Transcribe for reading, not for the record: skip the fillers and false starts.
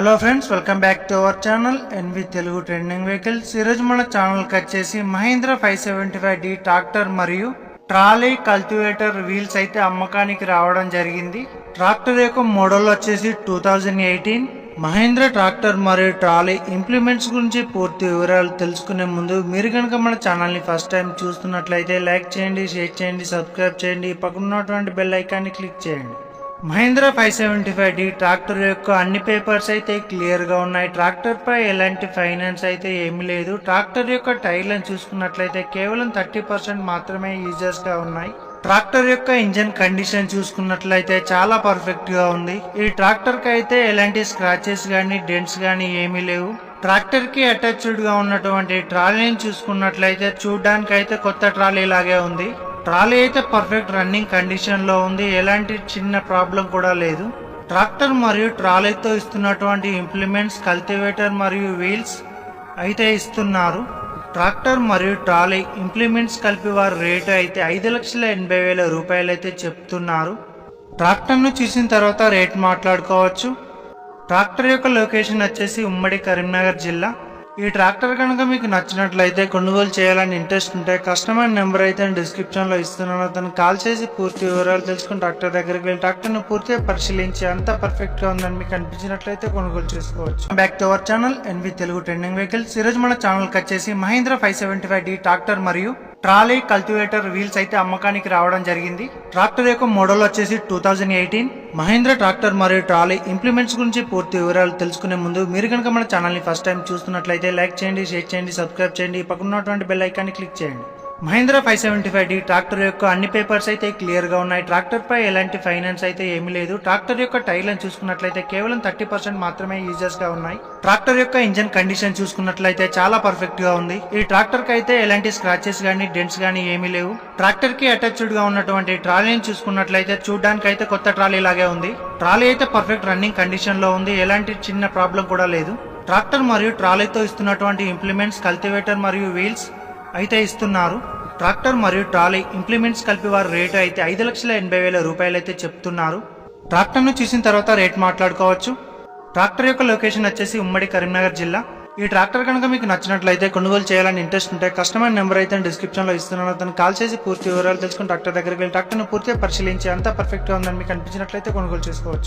Hello friends, welcome back to our channel NV Telugu trending vehicles. ఈరోజు మన ఛానల్కి వచ్చేసి మహీంద్రా 575D ట్రాక్టర్ మరియు ట్రాలీ కల్టివేటర్ వీల్స్ అయితే అమ్మకానికి రావడం జరిగింది. ట్రాక్టర్ యొక్క మోడల్ వచ్చేసి 2018. మహీంద్రా ట్రాక్టర్ మరియు ట్రాలీ ఇంప్లిమెంట్స్ గురించి పూర్తి వివరాలు తెలుసుకునే ముందు మీరు కనుక మన ఛానల్ని ఫస్ట్ టైం చూస్తున్నట్లయితే లైక్ చేయండి, షేర్ చేయండి, సబ్స్క్రైబ్ చేయండి, పక్కనున్నటువంటి బెల్ ఐకాన్ని క్లిక్ చేయండి. మహీంద్రా 575D ట్రాక్టర్ యొక్క అన్ని పేపర్స్ అయితే క్లియర్ గా ఉన్నాయి. ట్రాక్టర్ పై ఎలాంటి ఫైనాన్స్ అయితే ఏమీ లేదు. ట్రాక్టర్ యొక్క టైర్లను చూసుకున్నట్లయితే కేవలం 30% మాత్రమే యూజర్స్ గా ఉన్నాయి. ట్రాక్టర్ యొక్క ఇంజన్ కండిషన్ చూసుకున్నట్లయితే చాలా పర్ఫెక్ట్ గా ఉంది. ఈ ట్రాక్టర్ కి అయితే ఎలాంటి స్క్రాచెస్ గానీ డెంట్స్ గానీ ఏమీ లేవు. ట్రాక్టర్ కి అటాచ్డ్ గా ఉన్నటువంటి ట్రాలీని చూసుకున్నట్లయితే చూడడానికి అయితే కొత్త ట్రాలీ లాగే ఉంది. ట్రాలీ అయితే పర్ఫెక్ట్ రన్నింగ్ కండిషన్ లో ఉంది. ఎలాంటి చిన్న ప్రాబ్లం కూడా లేదు. ట్రాక్టర్ మరియు ట్రాలీతో ఇస్తున్నటువంటి ఇంప్లిమెంట్స్ కల్టివేటర్ మరియు వీల్స్ అయితే ఇస్తున్నారు. ట్రాక్టర్ మరియు ట్రాలీ ఇంప్లిమెంట్స్ కలిపి వారి రేటు అయితే 5,80,000 రూపాయలు అయితే చెప్తున్నారు. ట్రాక్టర్ ను చూసిన తర్వాత రేట్ మాట్లాడుకోవచ్చు. ట్రాక్టర్ యొక్క లొకేషన్ వచ్చేసి ఉమ్మడి కరీంనగర్ జిల్లా. ఈ ట్రాక్టర్ కనుక మీకు నచ్చినట్లయితే కొనుగోలు చేయాలని ఇంట్రెస్ట్ ఉంటే కస్టమర్ నెంబర్ అయితే డిస్క్రిప్షన్ లో ఇస్తున్నాను. అతను కాల్ చేసి పూర్తి వివరాలు తెలుసుకుని ట్రాక్టర్ దగ్గరికి వెళ్ళి ట్రాక్టర్ ను పూర్తిగా పరిశీలించి అంతా పర్ఫెక్ట్ గా ఉందని మీకు అనిపించినట్లయితే కొనుగోలు చేసుకోవచ్చు. Back to our channel NV Telugu trending vehicles. ఈ రోజు మన ఛానల్ కి వచ్చేసి మహీంద్రా 575D ట్రాక్టర్ మరియు ట్రాలీ కల్టివేటర్ వీల్స్ అయితే అమ్మకానికి రావడం జరిగింది. ట్రాక్టర్ యొక్క మోడల్ వచ్చేసి 2018. మహీంద్రా ట్రాక్టర్ మరియు ట్రాలీ ఇంప్లిమెంట్స్ గురించి పూర్తి వివరాలు తెలుసుకునే ముందు మీరు కనుక మన ఛానల్ని ఫస్ట్ టైం చూస్తున్నట్లయితే లైక్ చేయండి, షేర్ చేయండి, సబ్స్క్రైబ్ చేయండి, పక్కనున్నటువంటి బెల్ ఐకాన్ని క్లిక్ చేయండి. మహీంద్రా 575D ట్రాక్టర్ యొక్క అన్ని పేపర్స్ అయితే క్లియర్ గా ఉన్నాయి. ట్రాక్టర్ పై ఎలాంటి ఫైనాన్స్ అయితే ఏమీ లేదు. ట్రాక్టర్ యొక్క టైర్లను చూసుకున్నట్లయితే కేవలం 30% మాత్రమే యూజర్స్ గా ఉన్నాయి. ట్రాక్టర్ యొక్క ఇంజన్ కండిషన్ చూసుకున్నట్లయితే చాలా పర్ఫెక్ట్ గా ఉంది. ఈ ట్రాక్టర్ కి అయితే ఎలాంటి స్క్రాచెస్ గానీ డెంట్స్ గానీ ఏమీ లేవు. ట్రాక్టర్ కి అటాచ్డ్ గా ఉన్నటువంటి ట్రాలీని చూసుకున్నట్లయితే చూడడానికి అయితే కొత్త ట్రాలీ లాగే ఉంది. ట్రాలీ అయితే పర్ఫెక్ట్ రన్నింగ్ కండిషన్ లో ఉంది. ఎలాంటి చిన్న ప్రాబ్లం కూడా లేదు. ట్రాక్టర్ మరియు ట్రాలీతో ఇస్తున్నటువంటి ఇంప్లిమెంట్స్ కల్టివేటర్ మరియు వీల్స్ అయితే ఇస్తున్నారు. ట్రాక్టర్ మరియు ట్రాలీ ఇంప్లిమెంట్స్ కలిపి వారి రేటు అయితే 5,80,000 రూపాయలు అయితే చెప్తున్నారు. ట్రాక్టర్ ను చూసిన తర్వాత రేట్ మాట్లాడుకోవచ్చు. ట్రాక్టర్ యొక్క లొకేషన్ వచ్చేసి ఉమ్మడి కరీంనగర్ జిల్లా. ఈ ట్రాక్టర్ కనుక మీకు నచ్చినట్లయితే కొనుగోలు చేయాలని ఇంట్రెస్ట్ ఉంటే కస్టమర్ నెంబర్ అయితే డిస్క్రిప్షన్ లో ఇస్తున్నాను. అతను కాల్ చేసి పూర్తి వివరాలు తెలుసుకుని ట్రాక్టర్ దగ్గరికి వెళ్ళి ట్రాక్టర్ ను పూర్తిగా పరిశీలించి అంతా పర్ఫెక్ట్ గా ఉందని మీకు అనిపించినట్లయితే కొనుగోలు చేసుకోవచ్చు.